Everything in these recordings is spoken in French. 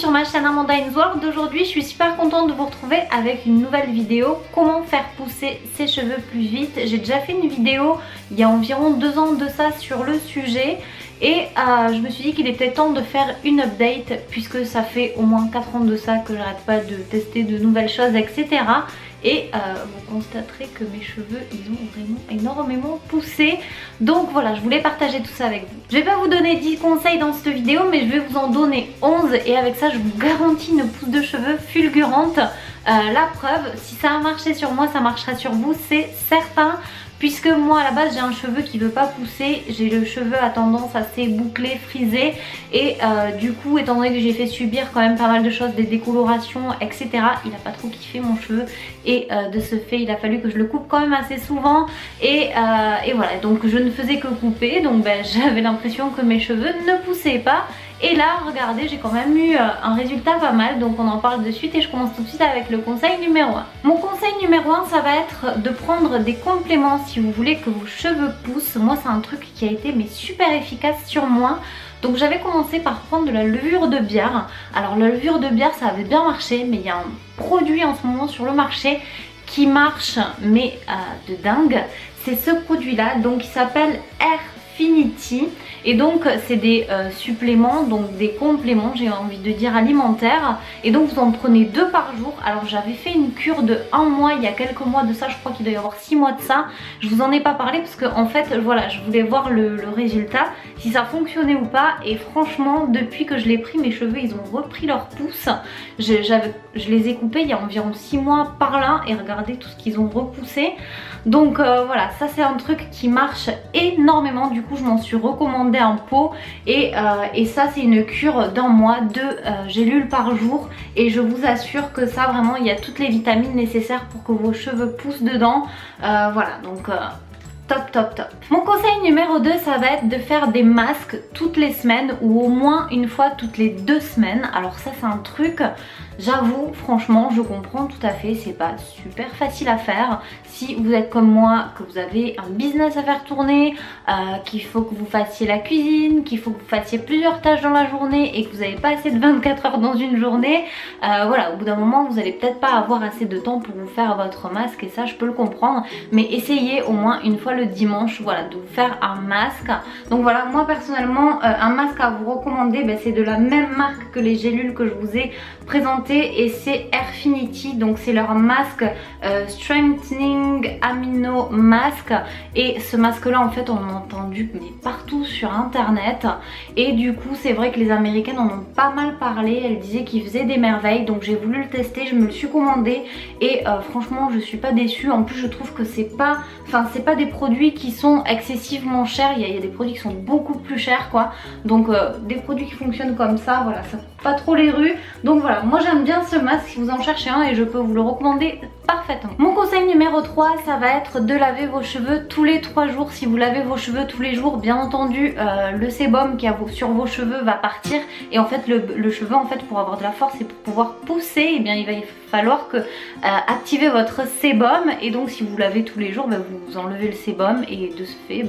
sur ma chaîne Amanda in the World. Aujourd'hui, je suis super contente de vous retrouver avec une nouvelle vidéo. Comment faire pousser ses cheveux plus vite. J'ai déjà fait une vidéo il y a environ 2 ans de ça sur le sujet. Et je me suis dit qu'il était temps de faire une update puisque ça fait au moins 4 ans de ça que j'arrête pas de tester de nouvelles choses, etc. Et vous constaterez que mes cheveux ils ont vraiment énormément poussé. Donc voilà, je voulais partager tout ça avec vous. Je vais pas vous donner 10 conseils dans cette vidéo, mais je vais vous en donner 11. Et avec ça je vous garantis une pousse de cheveux fulgurante. La preuve, si ça a marché sur moi, ça marchera sur vous, c'est certain. Puisque moi à la base j'ai un cheveu qui veut pas pousser, j'ai le cheveu à tendance assez bouclé, frisé. Et du coup, étant donné que j'ai fait subir quand même pas mal de choses, des décolorations, etc. Il a pas trop kiffé mon cheveu. Et de ce fait il a fallu que je le coupe quand même assez souvent. Et voilà, donc je ne faisais que couper. Donc j'avais l'impression que mes cheveux ne poussaient pas. Et là, regardez, j'ai quand même eu un résultat pas mal, donc on en parle de suite et je commence tout de suite avec le conseil numéro 1. Mon conseil numéro 1, ça va être de prendre des compléments si vous voulez que vos cheveux poussent. Moi, c'est un truc qui a été super efficace sur moi. Donc j'avais commencé par prendre de la levure de bière. Alors la levure de bière, ça avait bien marché, mais il y a un produit en ce moment sur le marché qui marche, mais de dingue. C'est ce produit-là, donc il s'appelle Airfinity. Et donc c'est des suppléments, donc des compléments, j'ai envie de dire alimentaires. Et donc vous en prenez 2 par jour. Alors j'avais fait une cure de 1 mois il y a quelques mois de ça, je crois qu'il doit y avoir 6 mois de ça. Je vous en ai pas parlé parce que en fait voilà, je voulais voir le résultat, si ça fonctionnait ou pas. Et franchement depuis que je l'ai pris, mes cheveux ils ont repris leur pouce. Je les ai coupés il y a environ 6 mois par là et regardez tout ce qu'ils ont repoussé. Donc voilà, ça c'est un truc qui marche énormément. Du coup je m'en suis recommandé un pot et ça c'est une cure d'1 mois, 2 gélules par jour. Et je vous assure que ça vraiment il y a toutes les vitamines nécessaires pour que vos cheveux poussent dedans. Voilà donc... top top top. Mon conseil numéro 2, ça va être de faire des masques toutes les semaines ou au moins une fois toutes les 2 semaines. Alors ça c'est un truc, j'avoue franchement je comprends tout à fait, c'est pas super facile à faire. Si vous êtes comme moi, que vous avez un business à faire tourner, qu'il faut que vous fassiez la cuisine, qu'il faut que vous fassiez plusieurs tâches dans la journée et que vous n'avez pas assez de 24 heures dans une journée, voilà, au bout d'un moment vous allez peut-être pas avoir assez de temps pour vous faire votre masque et ça je peux le comprendre. Mais essayez au moins une fois le dimanche, voilà, de vous faire un masque. Donc voilà, moi personnellement un masque à vous recommander, c'est de la même marque que les gélules que je vous ai présentées et c'est Airfinity. Donc c'est leur masque Strengthening Amino Mask. Et ce masque là en fait on en a entendu mais partout sur internet. Et du coup c'est vrai que les américaines en ont pas mal parlé. Elles disaient qu'il faisait des merveilles. Donc j'ai voulu le tester, je me le suis commandé. Et franchement je suis pas déçue. En plus je trouve que c'est pas des produits qui sont excessivement chers. Il y a des produits qui sont beaucoup plus chers quoi. Donc des produits qui fonctionnent comme ça, voilà, ça coûte pas trop les rues. Donc voilà, moi j'aime bien ce masque si vous en cherchez un et je peux vous le recommander parfaitement. Mon conseil numéro 3, ça va être de laver vos cheveux tous les 3 jours. Si vous lavez vos cheveux tous les jours, bien entendu le sébum qui a sur vos cheveux va partir. Et en fait le cheveu en fait pour avoir de la force et pour pouvoir pousser, eh bien il va falloir que activer votre sébum. Et donc si vous lavez tous les jours, vous enlevez le sébum et de ce fait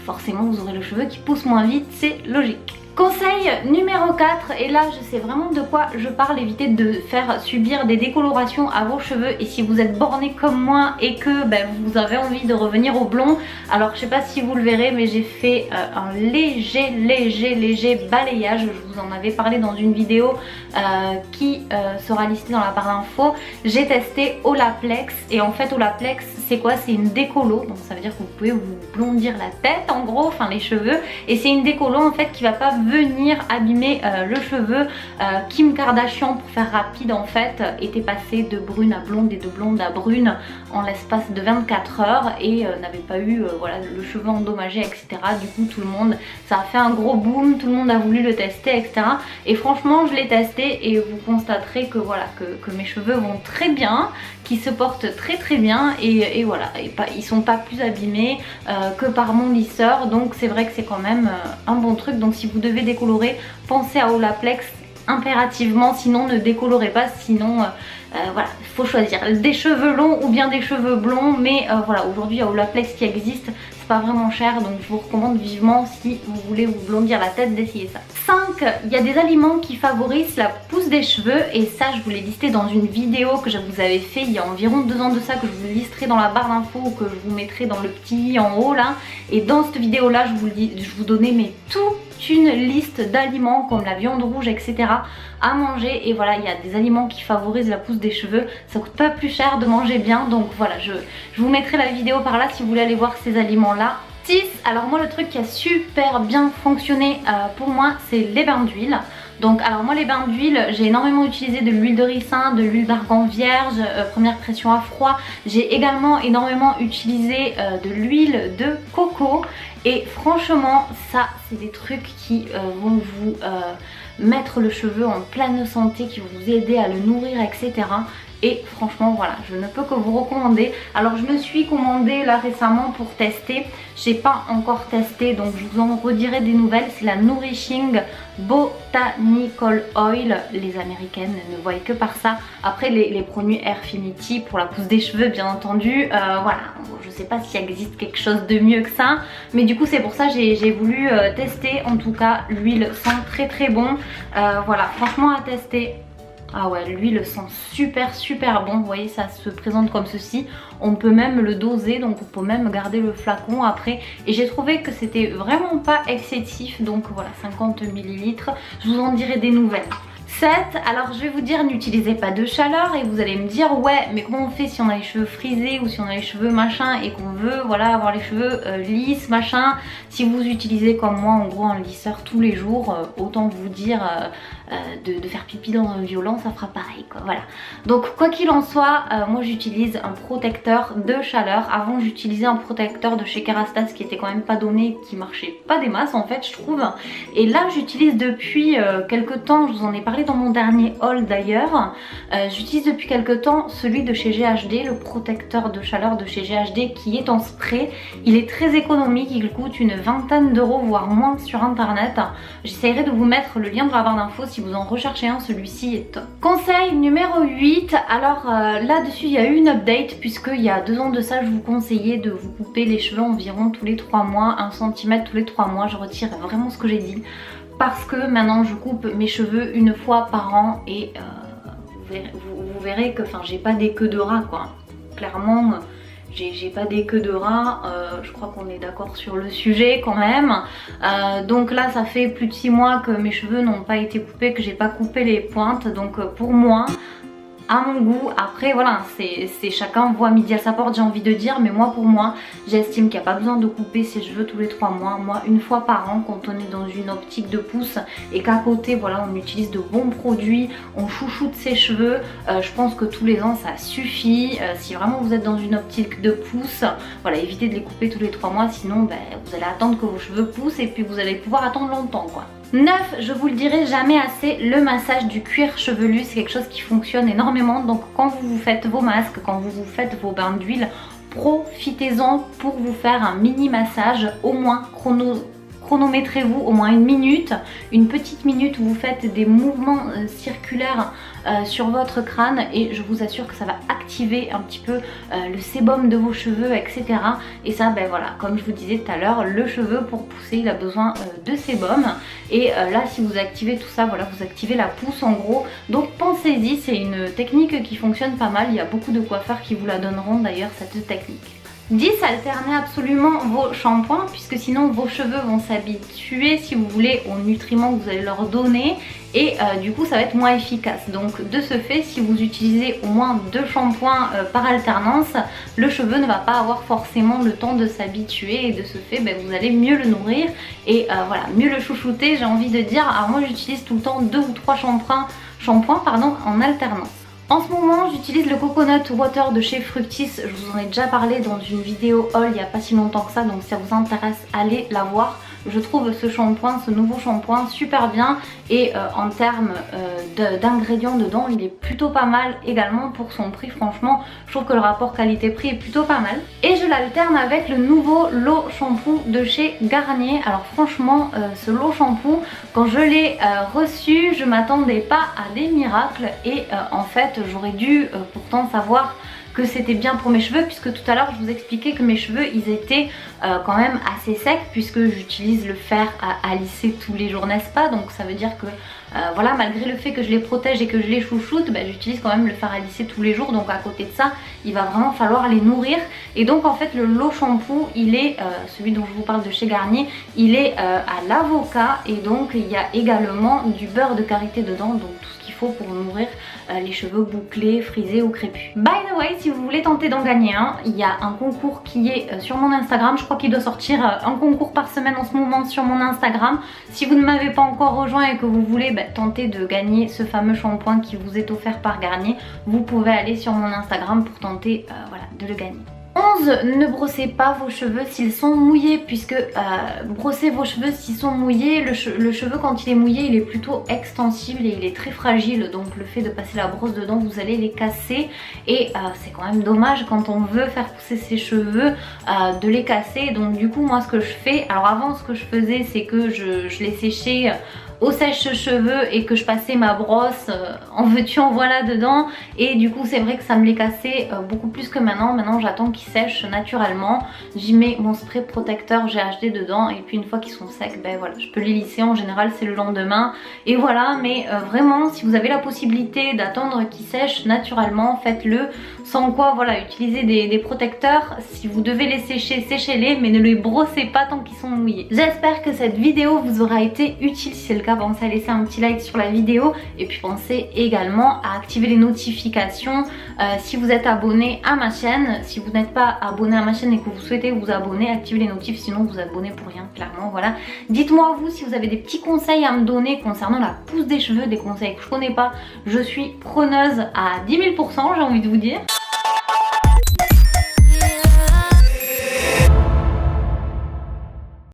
forcément vous aurez le cheveu qui pousse moins vite, c'est logique. Conseil numéro 4, et là je sais vraiment de quoi je parle, évitez de faire subir des décolorations à vos cheveux. Et si vous êtes borné comme moi et que vous avez envie de revenir au blond, alors je sais pas si vous le verrez mais j'ai fait un léger balayage. Je vous en avais parlé dans une vidéo qui sera listée dans la barre d'infos. J'ai testé Olaplex et en fait Olaplex c'est quoi? C'est une décolo, donc ça veut dire que vous pouvez vous blondir la tête en gros, enfin les cheveux. Et c'est une décolo en fait qui va pas venir abîmer le cheveu. Kim Kardashian, pour faire rapide en fait, était passée de brune à blonde et de blonde à brune en l'espace de 24 heures et n'avait pas eu voilà, le cheveu endommagé, etc. Du coup tout le monde, ça a fait un gros boom, tout le monde a voulu le tester, etc. Et franchement je l'ai testé et vous constaterez que voilà, que mes cheveux vont très bien, qui se portent très bien et voilà, ils sont pas plus abîmés que par mon lisseur. Donc c'est vrai que c'est quand même un bon truc. Donc si vous devez décolorer, pensez à Olaplex impérativement, sinon ne décolorez pas, sinon voilà, il faut choisir des cheveux longs ou bien des cheveux blonds. Mais voilà, aujourd'hui il y a Olaplex qui existe, c'est pas vraiment cher, donc je vous recommande vivement si vous voulez vous blondir la tête d'essayer ça. 5. Il y a des aliments qui favorisent la pousse des cheveux et ça je vous l'ai listé dans une vidéo que je vous avais fait il y a environ 2 ans de ça, que je vous listerai dans la barre d'infos ou que je vous mettrai dans le petit i en haut là. Et dans cette vidéo là je vous donnais mais toute une liste d'aliments comme la viande rouge etc. à manger, et voilà, il y a des aliments qui favorisent la pousse des cheveux, ça coûte pas plus cher de manger bien, donc voilà, je vous mettrai la vidéo par là si vous voulez aller voir ces aliments là. 6. Alors moi le truc qui a super bien fonctionné pour moi c'est les bains d'huile. Donc alors moi les bains d'huile, j'ai énormément utilisé de l'huile de ricin, de l'huile d'argan vierge, première pression à froid. J'ai également énormément utilisé de l'huile de coco et franchement ça c'est des trucs qui vont vous mettre le cheveu en pleine santé, qui vont vous aider à le nourrir etc. Et franchement voilà, je ne peux que vous recommander. Alors je me suis commandé là récemment pour tester, j'ai pas encore testé donc je vous en redirai des nouvelles. C'est la Nourishing Botanical Oil, les américaines ne voient que par ça. Après les produits Airfinity pour la pousse des cheveux bien entendu, voilà, je sais pas s'il existe quelque chose de mieux que ça, mais du coup c'est pour ça j'ai voulu tester. En tout cas l'huile sent très très bon, voilà, franchement à tester. Ah ouais, l'huile sent super bon, vous voyez ça se présente comme ceci, on peut même le doser, donc on peut même garder le flacon après, et j'ai trouvé que c'était vraiment pas excessif, donc voilà, 50 ml, je vous en dirai des nouvelles. 7. Alors je vais vous dire, n'utilisez pas de chaleur, et vous allez me dire ouais mais comment on fait si on a les cheveux frisés ou si on a les cheveux machin et qu'on veut voilà avoir les cheveux lisses machin. Si vous utilisez comme moi en gros un lisseur tous les jours, autant vous dire de faire pipi dans un violon, ça fera pareil quoi, voilà. Donc quoi qu'il en soit, moi j'utilise un protecteur de chaleur. Avant j'utilisais un protecteur de chez Kerastase qui était quand même pas donné, qui marchait pas des masses en fait je trouve. Et là j'utilise depuis quelques temps, je vous en ai parlé dans mon dernier haul d'ailleurs, j'utilise depuis quelques temps celui de chez GHD, le protecteur de chaleur de chez GHD qui est en spray. Il est très économique, il coûte une vingtaine d'euros voire moins sur internet. J'essaierai de vous mettre le lien dans la barre d'infos si vous en recherchez un, celui-ci est top. Conseil numéro 8, alors là-dessus il y a eu une update puisqu'il y a 2 ans de ça je vous conseillais de vous couper les cheveux environ tous les 3 mois, 1 cm tous les 3 mois, je retire vraiment ce que j'ai dit. Parce que maintenant je coupe mes cheveux une fois par an et vous verrez que j'ai pas des queues de rat quoi. Clairement j'ai pas des queues de rat, je crois qu'on est d'accord sur le sujet quand même. Donc là ça fait plus de 6 mois que mes cheveux n'ont pas été coupés, que j'ai pas coupé les pointes, donc pour moi, à mon goût, après voilà, c'est chacun voit midi à sa porte j'ai envie de dire, mais moi pour moi j'estime qu'il n'y a pas besoin de couper ses cheveux tous les 3 mois, moi une fois par an quand on est dans une optique de pousse et qu'à côté voilà on utilise de bons produits, on chouchoute ses cheveux, je pense que tous les ans ça suffit. Si vraiment vous êtes dans une optique de pousse, voilà, évitez de les couper tous les 3 mois, sinon vous allez attendre que vos cheveux poussent et puis vous allez pouvoir attendre longtemps quoi. 9, je vous le dirai jamais assez, le massage du cuir chevelu, c'est quelque chose qui fonctionne énormément. Donc quand vous vous faites vos masques, quand vous vous faites vos bains d'huile, profitez-en pour vous faire un mini massage, au moins chronométrez-vous au moins une petite minute où vous faites des mouvements circulaires sur votre crâne et je vous assure que ça va activer un petit peu le sébum de vos cheveux etc. Et ça voilà, comme je vous disais tout à l'heure, le cheveu pour pousser il a besoin de sébum et là si vous activez tout ça, voilà, vous activez la pousse en gros. Donc pensez-y, c'est une technique qui fonctionne pas mal, il y a beaucoup de coiffeurs qui vous la donneront d'ailleurs cette technique. 10. Alternez absolument vos shampoings puisque sinon vos cheveux vont s'habituer si vous voulez aux nutriments que vous allez leur donner et du coup ça va être moins efficace. Donc de ce fait, si vous utilisez au moins 2 shampoings par alternance, le cheveu ne va pas avoir forcément le temps de s'habituer et de ce fait vous allez mieux le nourrir et voilà, mieux le chouchouter j'ai envie de dire. Alors moi j'utilise tout le temps 2 ou 3 shampoings en alternance. En ce moment j'utilise le Coconut Water de chez Fructis, je vous en ai déjà parlé dans une vidéo haul il n'y a pas si longtemps que ça, donc si ça vous intéresse allez la voir. Je trouve ce shampoing, ce nouveau shampoing super bien et en termes d'ingrédients dedans il est plutôt pas mal également pour son prix. Franchement je trouve que le rapport qualité-prix est plutôt pas mal et je l'alterne avec le nouveau L'Eau Shampoo de chez Garnier. Alors franchement ce L'Eau Shampoo quand je l'ai reçu je m'attendais pas à des miracles et en fait j'aurais dû pourtant savoir que c'était bien pour mes cheveux, puisque tout à l'heure je vous expliquais que mes cheveux ils étaient quand même assez secs, puisque j'utilise le fer à lisser tous les jours, n'est-ce pas? Donc ça veut dire que voilà, malgré le fait que je les protège et que je les chouchoute, j'utilise quand même le fer à lisser tous les jours, donc à côté de ça il va vraiment falloir les nourrir. Et donc en fait le Low Shampoo, il est celui dont je vous parle de chez Garnier, il est à l'avocat, et donc il y a également du beurre de karité dedans, donc tout ce qu'il faut pour nourrir les cheveux bouclés, frisés ou crépus. By the way, si vous voulez tenter d'en gagner un, il y a un concours qui est sur mon Instagram. Je crois qu'il doit sortir un concours par semaine en ce moment sur mon Instagram. Si vous ne m'avez pas encore rejoint et que vous voulez tenter de gagner ce fameux shampoing qui vous est offert par Garnier, vous pouvez aller sur mon Instagram pour tenter voilà, de le gagner. 11. Ne brossez pas vos cheveux s'ils sont mouillés, puisque brosser vos cheveux s'ils sont mouillés, le cheveu quand il est mouillé il est plutôt extensible et il est très fragile, donc le fait de passer la brosse dedans vous allez les casser, et c'est quand même dommage quand on veut faire pousser ses cheveux de les casser. Donc du coup moi ce que je fais, alors avant ce que je faisais c'est que je les séchais au sèche-cheveux et que je passais ma brosse en veux-tu en voilà dedans, et du coup c'est vrai que ça me les cassait beaucoup plus que maintenant. Maintenant j'attends qu'ils sèchent naturellement, j'y mets mon spray protecteur GHD dedans, et puis une fois qu'ils sont secs, voilà, je peux les lisser. En général c'est le lendemain, et voilà. Mais vraiment si vous avez la possibilité d'attendre qu'ils sèchent naturellement, faites-le. Sans quoi voilà, utilisez des protecteurs. Si vous devez les sécher, séchez-les, mais ne les brossez pas tant qu'ils sont mouillés. J'espère que cette vidéo vous aura été utile. Si c'est le cas, pensez à laisser un petit like sur la vidéo, et puis pensez également à activer les notifications si vous êtes abonné à ma chaîne. Si vous n'êtes pas abonné à ma chaîne et que vous souhaitez vous abonner, activez les notifs, sinon vous abonnez pour rien, clairement. Voilà, dites-moi vous si vous avez des petits conseils à me donner concernant la pousse des cheveux, des conseils que je connais pas. Je suis preneuse à 10 000%, j'ai envie de vous dire.